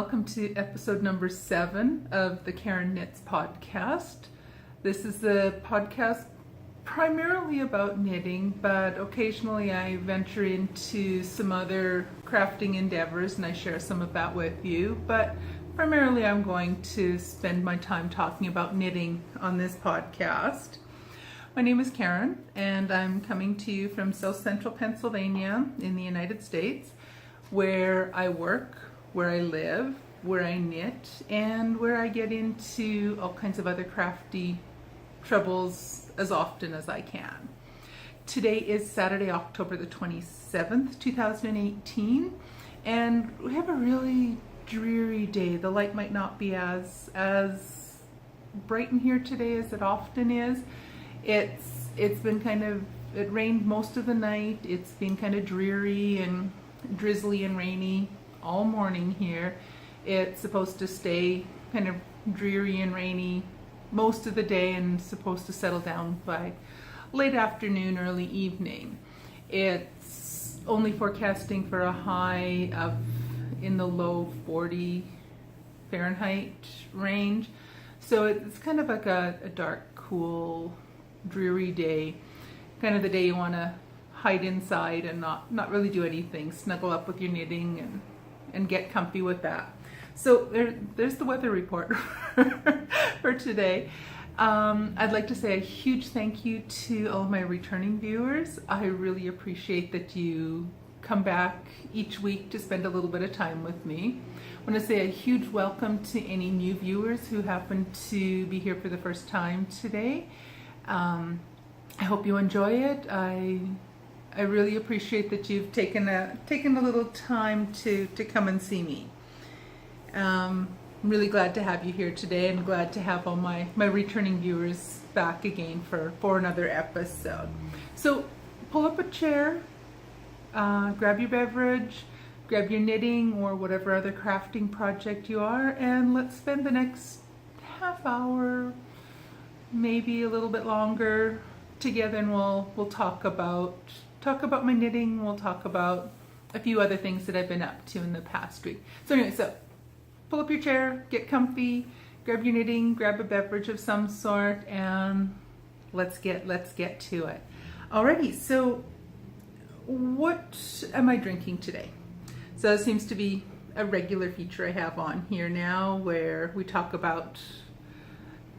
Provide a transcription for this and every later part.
welcome to episode number 7 of the Karen Knits podcast. This is the podcast primarily about knitting, but occasionally I venture into some other crafting endeavors and I share some of that with you. But primarily I'm going to spend my time talking about knitting on this podcast. My name is Karen and I'm coming to you from South Central Pennsylvania in the United States, where I work, where I live, where I knit, and where I get into all kinds of other crafty troubles as often as I can. Today is Saturday, October the 27th, 2018, and we have a really dreary day. The light might not be as bright in here today as it often is. It's been it rained most of the night. It's been kind of dreary and drizzly and rainy all morning here. It's supposed to stay kind of dreary and rainy most of the day and supposed to settle down by late afternoon, early evening. It's only forecasting for a high of in the low 40 Fahrenheit range. So it's kind of like a dark, cool, dreary day. Kind of the day you want to hide inside and not really do anything, snuggle up with your knitting and get comfy with that. So there's the weather report for today. I'd like to say a huge thank you to all of my returning viewers. I really appreciate that you come back each week to spend a little bit of time with me. I want to say a huge welcome to any new viewers who happen to be here for the first time today. I hope you enjoy it. I really appreciate that you've taken a little time to come and see me. I'm really glad to have you here today and glad to have all my returning viewers back again for another episode. So pull up a chair, grab your beverage, grab your knitting or whatever other crafting project you are, and let's spend the next half hour, maybe a little bit longer together, and we'll talk about my knitting. We'll talk about a few other things that I've been up to in the past week. So anyway, so pull up your chair, get comfy, grab your knitting, grab a beverage of some sort, and let's get to it. Alrighty, so what am I drinking today? So it seems to be a regular feature I have on here now, where we talk about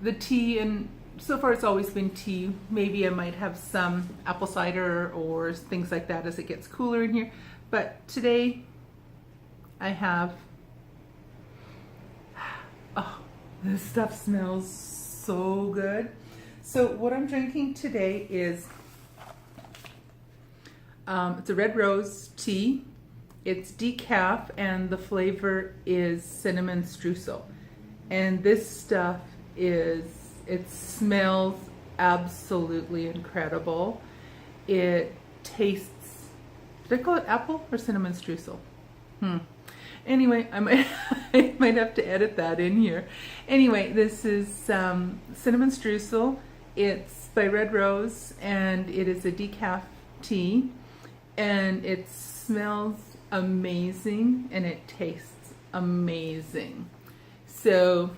the tea, and so far it's always been tea. Maybe I might have some apple cider or things like that as it gets cooler in here. But today I have, oh, this stuff smells so good. So what I'm drinking today is, it's a red rose tea. It's decaf and the flavor is cinnamon streusel. And this stuff it smells absolutely incredible. It tastes, did I call it apple or cinnamon streusel? Anyway, I might have to edit that in here. Anyway, this is cinnamon streusel. It's by Red Rose and it is a decaf tea, and it smells amazing and it tastes amazing. So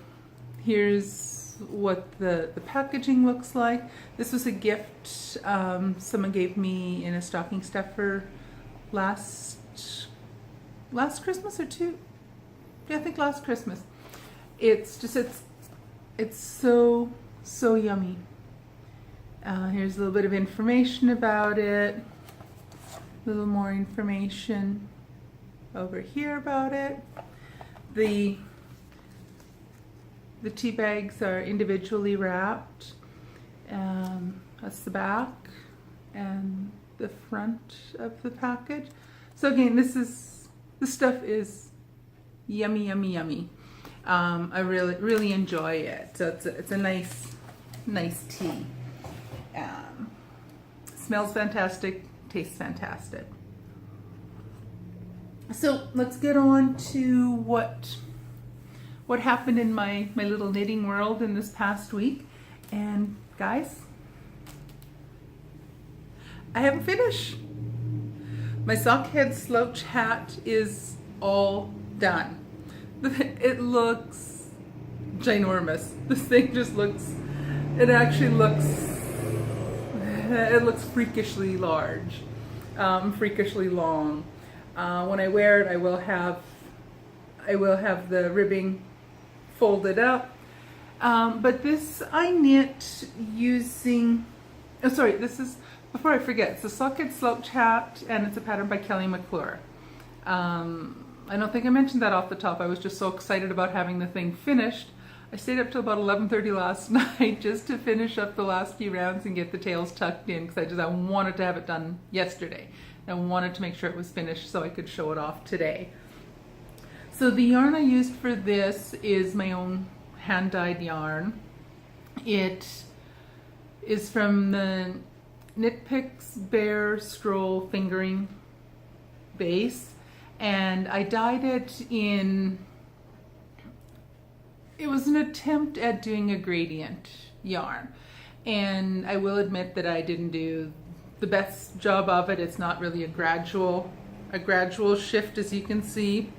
here's what the packaging looks like. This was a gift someone gave me in a stocking stuffer last Christmas or two. Yeah, I think last Christmas. It's so yummy. Here's a little bit of information about it. A little more information over here about it. The tea bags are individually wrapped. That's the back and the front of the package. So again, this stuff is yummy, yummy, yummy. I really enjoy it. So it's a nice tea. Smells fantastic, tastes fantastic. So let's get on to what happened in my little knitting world in this past week. And guys, I haven't finished. My Sockhead Slouch Hat is all done. it looks ginormous. This thing just looks, it actually looks, it looks freakishly large, freakishly long. When I wear it, I will have the ribbing folded up. But this I knit using, oh sorry, this is, before I forget, it's a Sockhead Slouch Hat, and it's a pattern by Kelly McClure. I don't think I mentioned that off the top. I was just so excited about having the thing finished. I stayed up till about 11:30 last night just to finish up the last few rounds and get the tails tucked in, because I wanted to have it done yesterday. I wanted to make sure it was finished so I could show it off today. So the yarn I used for this is my own hand-dyed yarn. It is from the Knit Picks Bear Stroll Fingering base, and I dyed it in, it was an attempt at doing a gradient yarn, and I will admit that I didn't do the best job of it. It's not really a gradual shift, as you can see.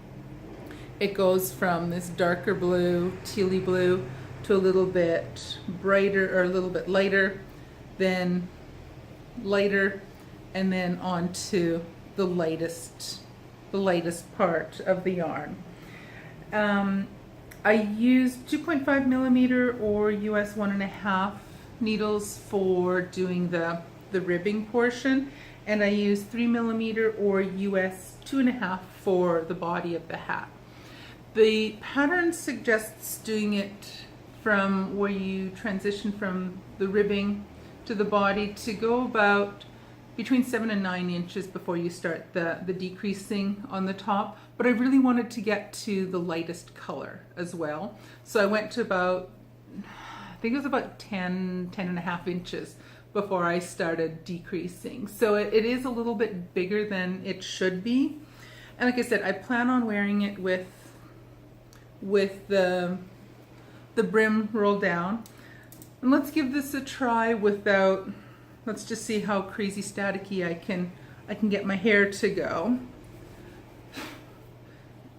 It goes from this darker blue, tealy blue, to a little bit brighter, or a little bit lighter, then lighter, and then on to the lightest part of the yarn. I used 2.5 millimeter or US 1.5 needles for doing the ribbing portion, and I used 3 millimeter or US 2.5 for the body of the hat. The pattern suggests doing it from where you transition from the ribbing to the body to go about between 7 and 9 inches before you start the decreasing on the top. But I really wanted to get to the lightest color as well. So I went to about, I think it was about 10 and a half inches before I started decreasing. So it is a little bit bigger than it should be. And like I said, I plan on wearing it with the brim rolled down. And let's give this a try without, let's just see how crazy staticky I can get my hair to go.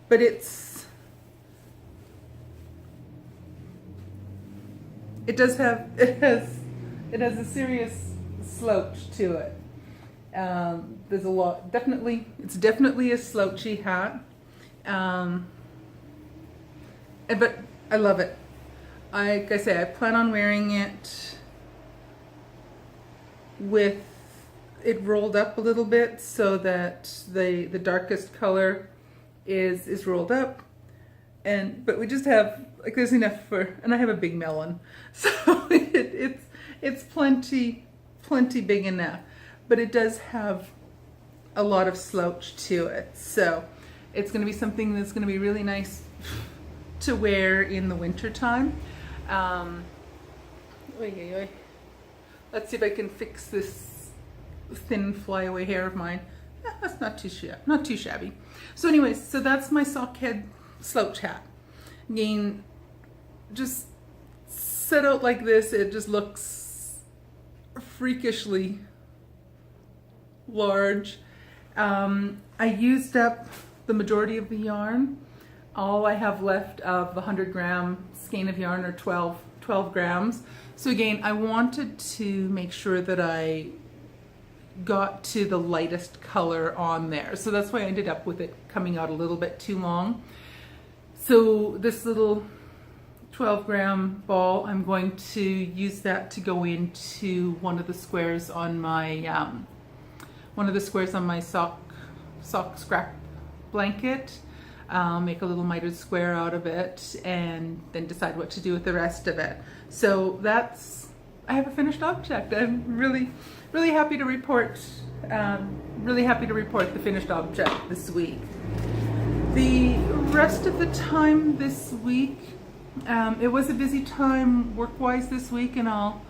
But it has a serious slouch to it. There's a lot, it's definitely a slouchy hat. But I love it. Like I say, I plan on wearing it with it rolled up a little bit so that the darkest color is rolled up, but we just have, like, there's enough for, and I have a big melon, so it's plenty big enough, but it does have a lot of slouch to it, so it's going to be something that's going to be really nice to wear in the winter time. Let's see if I can fix this thin flyaway hair of mine. That's not too shabby. So anyways, so that's my Sockhead Slouch Hat. Again, just set out like this, it just looks freakishly large. I used up the majority of the yarn. All I have left of the 100-gram skein of yarn are 12 grams. So again, I wanted to make sure that I got to the lightest color on there. So that's why I ended up with it coming out a little bit too long. So this little 12-gram ball, I'm going to use that to go into one of the squares on my sock scrap blanket. Make a little mitered square out of it and then decide what to do with the rest of it. So I have a finished object. I'm really happy to report the finished object this week. The rest of the time this week, it was a busy time work-wise this week, and I'll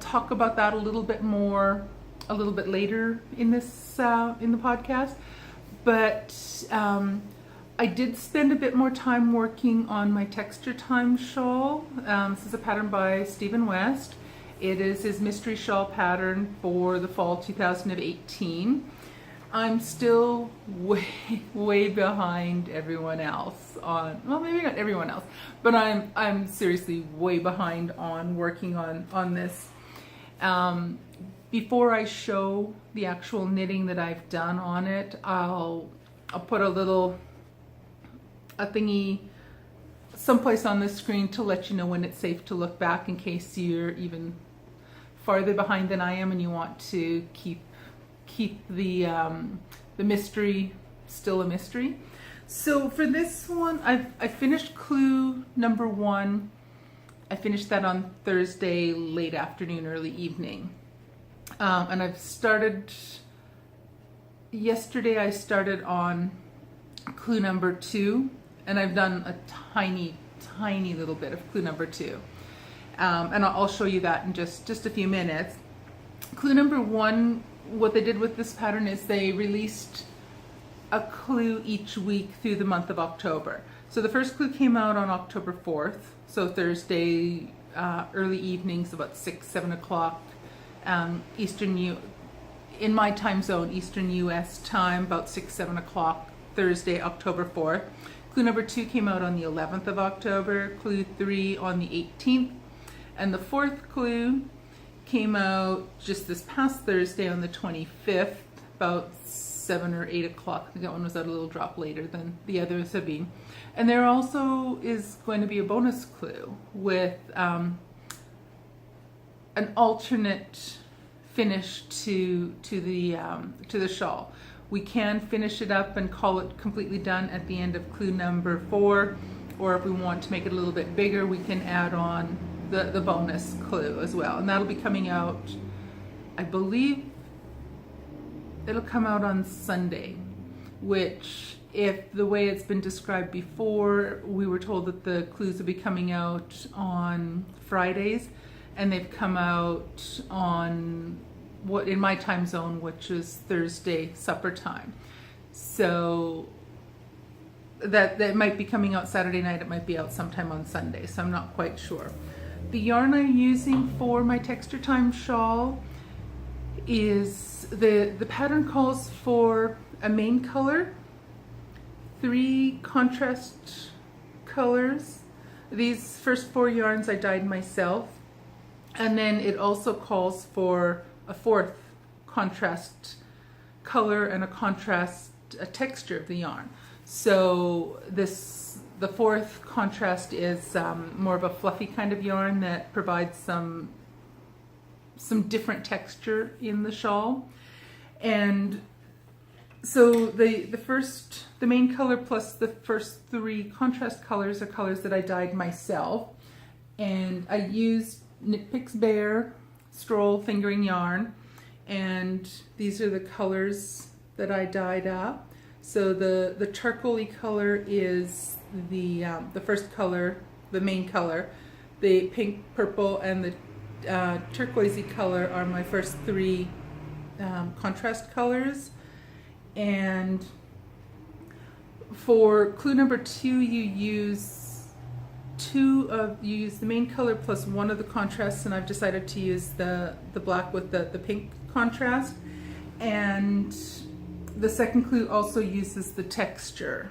talk about that a little bit more a little bit later in this in the podcast. But I did spend a bit more time working on my Texture Time Shawl. This is a pattern by Stephen West. It is his mystery shawl pattern for the fall 2018. I'm still way behind everyone else on, well, maybe not everyone else, but I'm seriously way behind on working on this. Before I show the actual knitting that I've done on it, I'll put a thingy someplace on the screen to let you know when it's safe to look back, in case you're even farther behind than I am and you want to keep the mystery still a mystery. So for this one, I finished clue number 1. I finished that on Thursday late afternoon, early evening, and I've started yesterday. I started on clue number 2, and I've done a tiny little bit of clue number 2, and I'll show you that in just a few minutes. Clue number 1, what they did with this pattern is they released a clue each week through the month of October. So the first clue came out on October 4th, so Thursday early evenings, about 6-7 o'clock in my time zone, Eastern US time, about 6-7 o'clock Thursday, October 4th. Clue number 2 came out on the 11th of October, clue 3 on the 18th, and the 4th clue came out just this past Thursday on the 25th, about 7 or 8 o'clock. I think that one was out a little drop later than the others have been. And there also is going to be a bonus clue with an alternate finish to the shawl. We can finish it up and call it completely done at the end of clue number 4, or if we want to make it a little bit bigger, we can add on the bonus clue as well, and that'll be coming out, I believe it'll come out on Sunday, which, if the way it's been described before, we were told that the clues would be coming out on Fridays, and they've come out on what in my time zone, which is Thursday supper time. So that might be coming out Saturday night, it might be out sometime on Sunday, so I'm not quite sure. The yarn I'm using for my Texture Time Shawl is, the pattern calls for a main color, 3 contrast colors. These first 4 yarns I dyed myself, and then it also calls for a 4th contrast color and a texture of the yarn. So the 4th contrast is more of a fluffy kind of yarn that provides some different texture in the shawl. And so the main color plus the first 3 contrast colors are colors that I dyed myself, and I used Knit Picks Bare Stroll fingering yarn, and these are the colors that I dyed up. So the charcoaly color is the first color, the main color. The pink, purple, and the turquoisey color are my first 3 contrast colors. And for clue number 2, you use the main color plus 1 of the contrasts, and I've decided to use the black with the pink contrast. And the second clue also uses the texture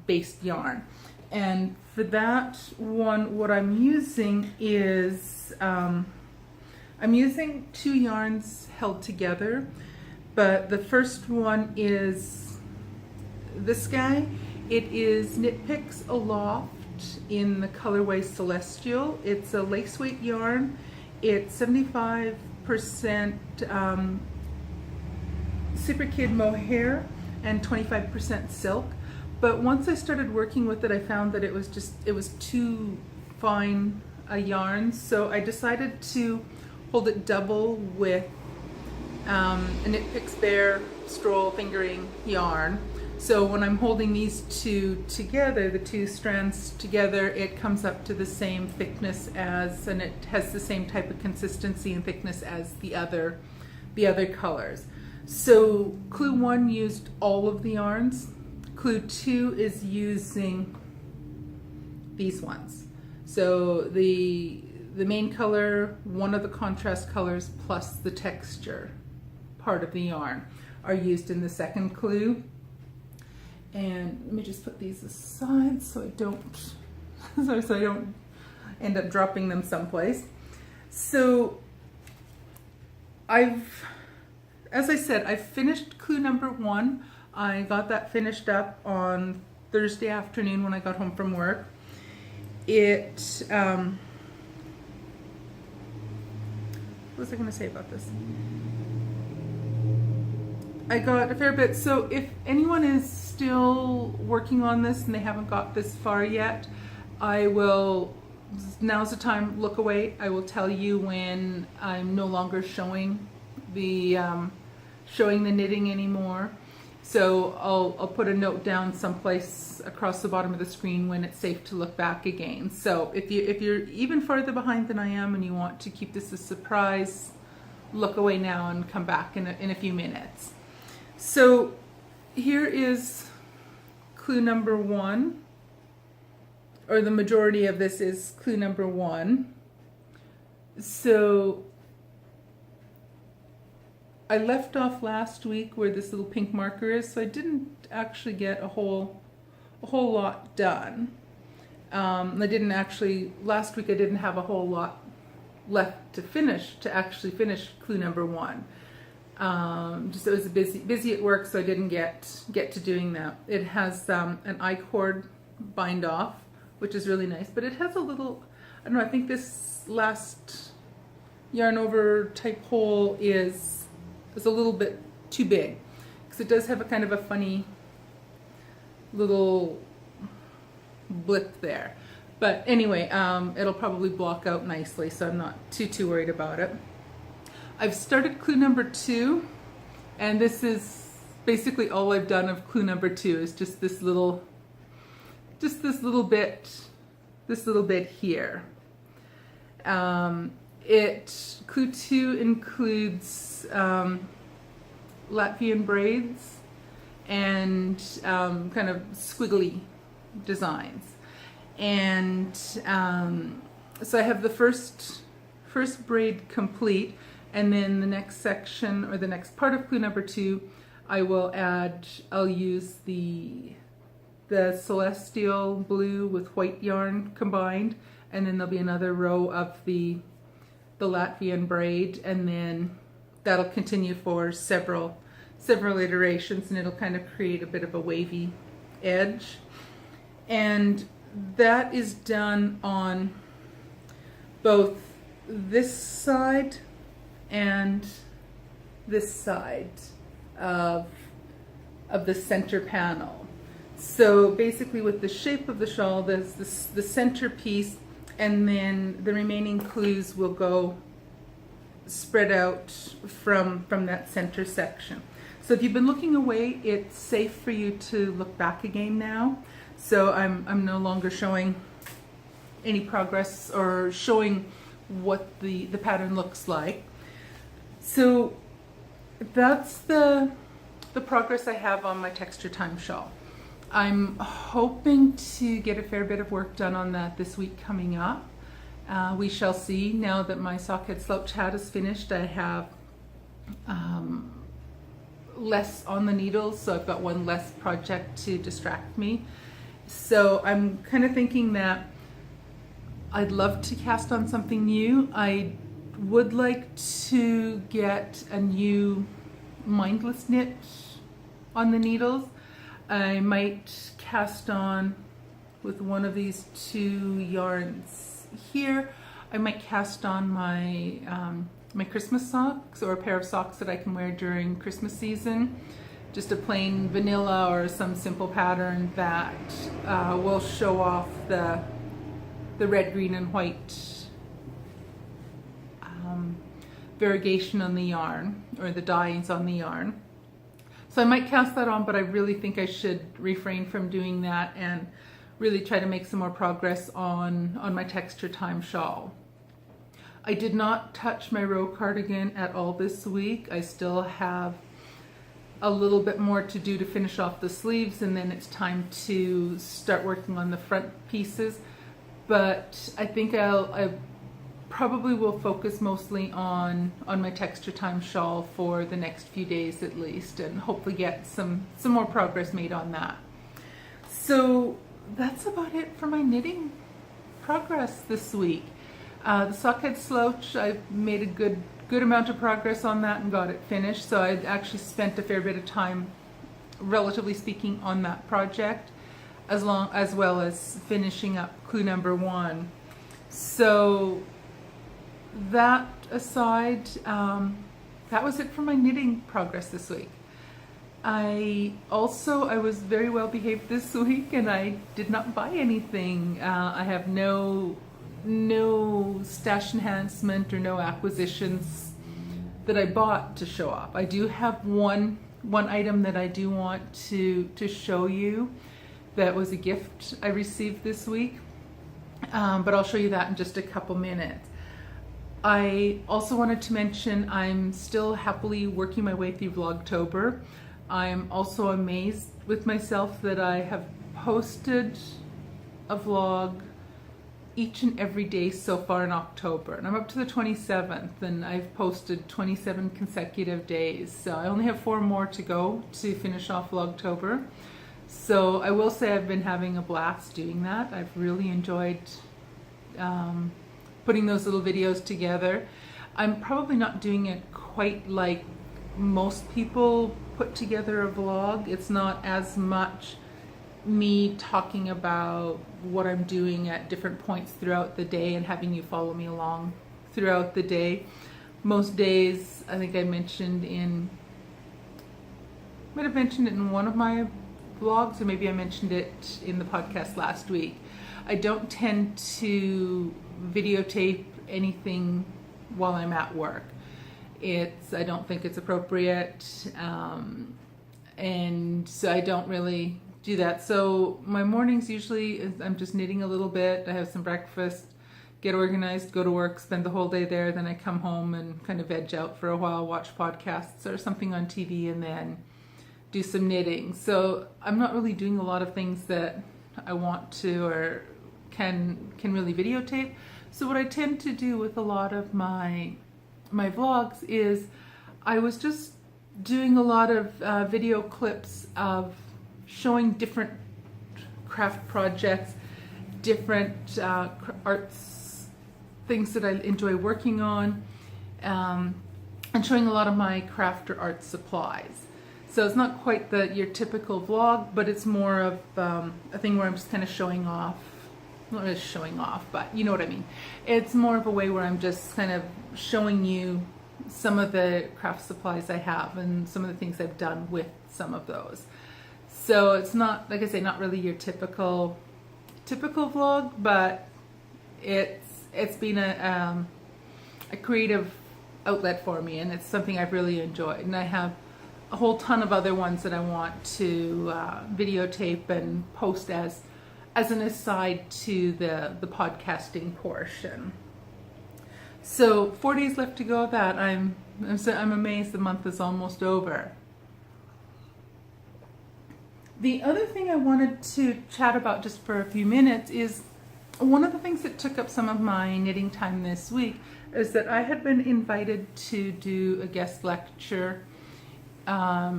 based yarn. And for that one, what I'm using is I'm using 2 yarns held together, but the first one is this guy. It is Knit Picks Aloft in the colorway Celestial. It's a lace weight yarn. It's 75% Super Kid mohair and 25% silk. But once I started working with it, I found that it was too fine a yarn, so I decided to hold it double with a Knit Picks Bare Stroll fingering yarn. So when I'm holding these 2 together, the 2 strands together, it comes up to the same thickness as, and it has the same type of consistency and thickness as the other colors. So clue 1 used all of the yarns. Clue 2 is using these ones. So the main color, 1 of the contrast colors, plus the texture part of the yarn are used in the second clue. And let me just put these aside so I don't so I don't end up dropping them someplace. So as I said, I finished clue number 1. I got that finished up on Thursday afternoon when I got home from work. What was I going to say about this? I got a fair bit. So if anyone is still working on this and they haven't got this far yet, now's the time, look away. I will tell you when I'm no longer showing the knitting anymore. So I'll put a note down someplace across the bottom of the screen when it's safe to look back again. So if you're even farther behind than I am and you want to keep this a surprise, look away now and come back in a few minutes. So here is clue number 1, or the majority of this is clue number 1. So I left off last week where this little pink marker is, so I didn't actually get a whole lot done. Last week I didn't have a whole lot left to actually finish clue number 1. Just it was busy at work, so I didn't get to doing that. It has an I-cord bind off, which is really nice, but it has a little, I don't know, I think this last yarn over type hole is a little bit too big, because it does have a kind of a funny little blip there. But anyway, it'll probably block out nicely, so I'm not too worried about it. I've started clue number 2, and this is basically all I've done of clue number 2 is just this little bit here. Clue 2 includes Latvian braids and kind of squiggly designs. And so I have the first braid complete, and then the next section, or the next part of clue number 2, I'll use the celestial blue with white yarn combined, and then there'll be another row of the Latvian braid, and then that'll continue for several iterations, and it'll kind of create a bit of a wavy edge. And that is done on both this side and this side of the center panel. So basically, with the shape of the shawl, there's the center piece, and then the remaining clues will go spread out from that center section. So if you've been looking away, it's safe for you to look back again now. So I'm no longer showing any progress or showing what the pattern looks like. So that's the progress I have on my Texture Time Shawl. I'm hoping to get a fair bit of work done on that this week coming up. We shall see. Now that my Sockhead Slouch Hat is finished, I have less on the needles, so I've got one less project to distract me. So I'm kind of thinking that I'd love to cast on something new. I would like to get a new mindless knit on the needles. I might cast on with one of these 2 yarns here. I might cast on my my Christmas socks, or a pair of socks that I can wear during Christmas season. Just a plain vanilla or some simple pattern that will show off the red, green, and white variegation on the yarn, or the dyes on the yarn. So I might cast that on, but I really think I should refrain from doing that and really try to make some more progress on my Texture Time Shawl. I did not touch my row cardigan at all this week. I still have a little bit more to do to finish off the sleeves, and then it's time to start working on the front pieces. But I think probably will focus mostly on my Texture Time Shawl for the next few days at least, and hopefully get some more progress made on that. So that's about it for my knitting progress this week. The Sockhead Slouch, I've made a good amount of progress on that and got it finished. So I actually spent a fair bit of time, relatively speaking, on that project, as well as finishing up clue number 1. So that aside, that was it for my knitting progress this week. I was very well behaved this week, and I did not buy anything. I have no stash enhancement or no acquisitions that I bought to show off. I do have one item that I do want to show you. That was a gift I received this week, but I'll show you that in just a couple minutes. I also wanted to mention I'm still happily working my way through Vlogtober. I'm also amazed with myself that I have posted a vlog each and every day so far in October, and I'm up to the 27th, and I've posted 27 consecutive days. So I only have 4 more to go to finish off Vlogtober. So I will say I've been having a blast doing that. I've really enjoyed putting those little videos together. I'm probably not doing it quite like most people put together a vlog. It's not as much me talking about what I'm doing at different points throughout the day and having you follow me along throughout the day. Most days, I think I might have mentioned it in one of my vlogs, or maybe I mentioned it in the podcast last week. I don't tend to videotape anything while I'm at work. I don't think it's appropriate, and so I don't really do that. So my mornings usually I'm just knitting a little bit. I have some breakfast, get organized, go to work, spend the whole day there. Then I come home and kind of veg out for a while, watch podcasts or something on TV, and then do some knitting. So I'm not really doing a lot of things that I want to or can really videotape. So what I tend to do with a lot of my vlogs is I was just doing a lot of video clips of showing different craft projects, different arts, things that I enjoy working on, and showing a lot of my craft or art supplies. So it's not quite your typical vlog, but it's more of a thing where I'm just kind of showing off. Not really showing off, but you know what I mean. It's more of a way where I'm just kind of showing you some of the craft supplies I have and some of the things I've done with some of those. So it's not, like I say, not really your typical vlog, but it's been a creative outlet for me, and it's something I've really enjoyed. And I have a whole ton of other ones that I want to videotape and post as an aside to the podcasting portion. So 4 days left to go of that. I'm amazed the month is almost over. The other thing I wanted to chat about just for a few minutes is one of the things that took up some of my knitting time this week is that I had been invited to do a guest lecture a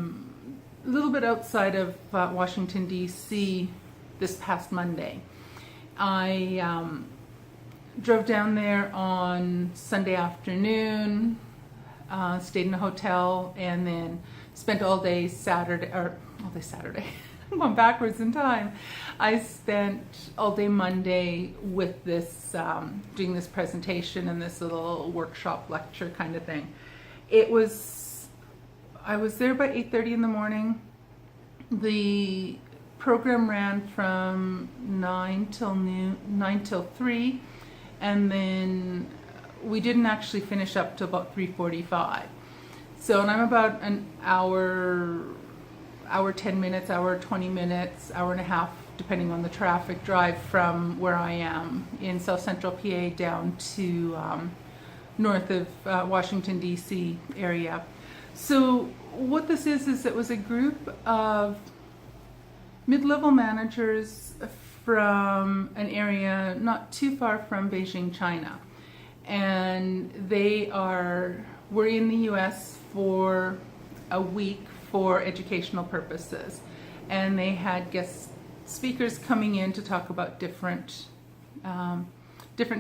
little bit outside of Washington, D.C. this past Monday. I drove down there on Sunday afternoon, stayed in a hotel, and then spent all day Saturday. I'm going backwards in time. I spent all day Monday with this, doing this presentation and this little workshop lecture kind of thing. I was there by 8:30 in the morning. The program ran from 9 till 3, and then we didn't actually finish up till about 3:45. So, and I'm about an hour 10 minutes, hour 20 minutes, hour and a half, depending on the traffic, drive from where I am in South Central PA down to north of Washington, D.C. area. So what this is it was a group of mid-level managers from an area not too far from Beijing, China. and we're in the US for a week for educational purposes, and they had guest speakers coming in to talk about different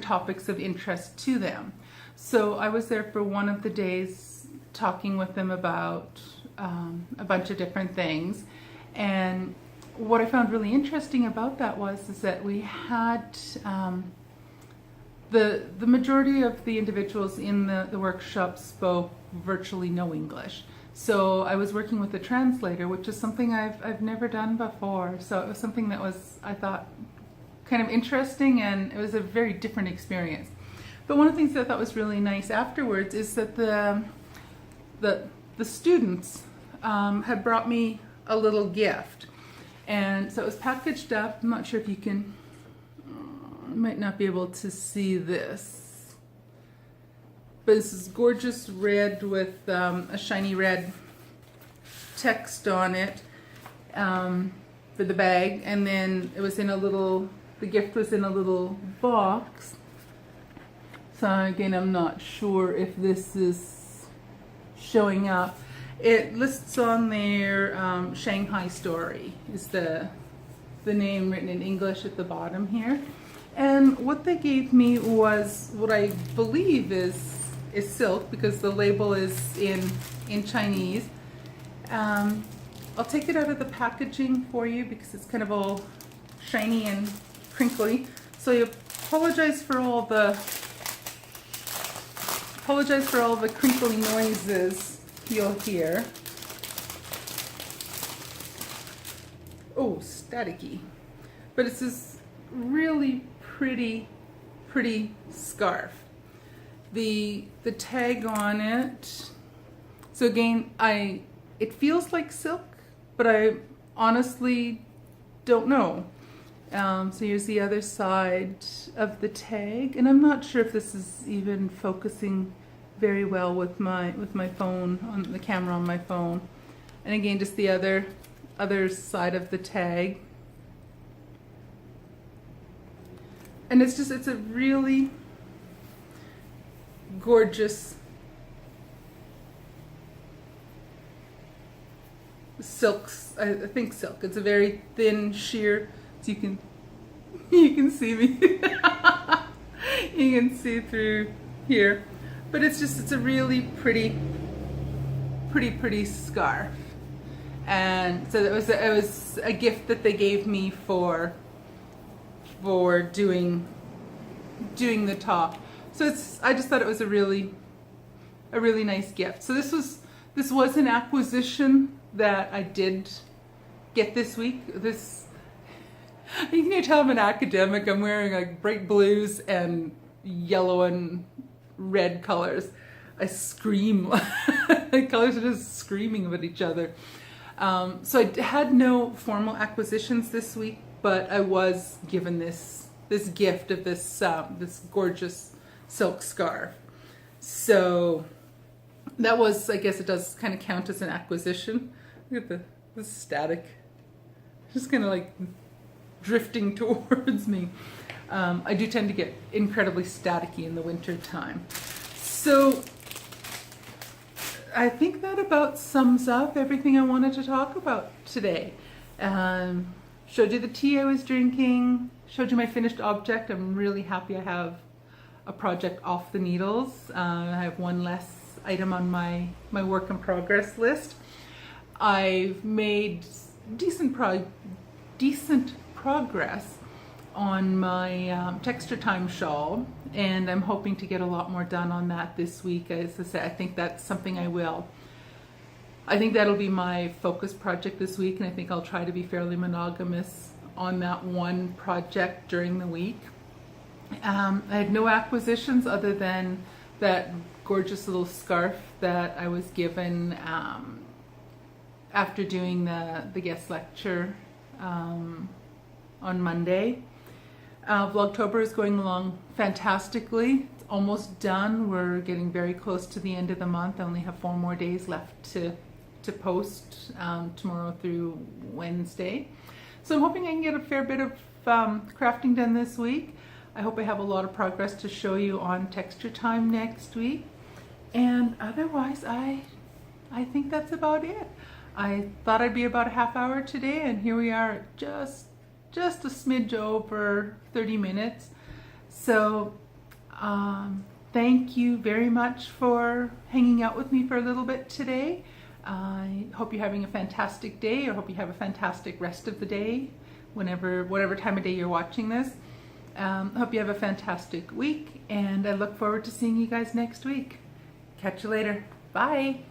topics of interest to them. So I was there for one of the days talking with them about a bunch of different things, and what I found really interesting about that is that we had the majority of the individuals in the workshop spoke virtually no English. So I was working with a translator, which is something I've never done before. So it was something that was, I thought, kind of interesting, and it was a very different experience. But one of the things that I thought was really nice afterwards is that the students had brought me a little gift. And so it was packaged up. I'm not sure if you can, you might not be able to see this. But this is gorgeous red with a shiny red text on it for the bag. And then it was in the gift was in a little box. So again, I'm not sure if this is showing up. It lists on there Shanghai Story is the name written in English at the bottom here. And what they gave me was what I believe is silk, because the label is in Chinese. I'll take it out of the packaging for you because it's kind of all shiny and crinkly. So I apologize for all the crinkly noises you'll hear. Oh, staticky. But it's this really pretty scarf. The tag on it, so again, it feels like silk, but I honestly don't know. So here's the other side of the tag, and I'm not sure if this is even focusing very well with my phone, on the camera on my phone. And again, just the other side of the tag. And it's a really gorgeous silks. I think silk. It's a very thin sheer, so you can see me. You can see through here, but it's a really pretty scarf. And so it was a gift that they gave me for doing the talk. So I just thought it was a really nice gift. So this was an acquisition that I did get this week. You can tell I'm an academic. I'm wearing like bright blues and yellow and red colors. I scream. The colors are just screaming at each other. So I had no formal acquisitions this week, but I was given this gift of this gorgeous silk scarf. So that was, I guess it does kind of count as an acquisition. Look at the static. Just kind of like drifting towards me. I do tend to get incredibly staticky in the winter time. So I think that about sums up everything I wanted to talk about today. Showed you the tea I was drinking, showed you my finished object. I'm really happy I have a project off the needles. I have one less item on my work in progress list. I've made decent progress on my Texture Time Shawl, and I'm hoping to get a lot more done on that this week. As I say, I think that's something I think that'll be my focus project this week, and I think I'll try to be fairly monogamous on that one project during the week. I had no acquisitions other than that gorgeous little scarf that I was given after doing the guest lecture on Monday. Vlogtober is going along fantastically. It's almost done. We're getting very close to the end of the month. I only have 4 more days left to post, tomorrow through Wednesday. So I'm hoping I can get a fair bit of crafting done this week. I hope I have a lot of progress to show you on Texture Time next week. And otherwise, I think that's about it. I thought I'd be about a half hour today, and here we are at just a smidge over 30 minutes. So thank you very much for hanging out with me for a little bit today. I hope you're having a fantastic day, or hope you have a fantastic rest of the day, whatever time of day you're watching this. Hope you have a fantastic week, and I look forward to seeing you guys next week. Catch you later. Bye.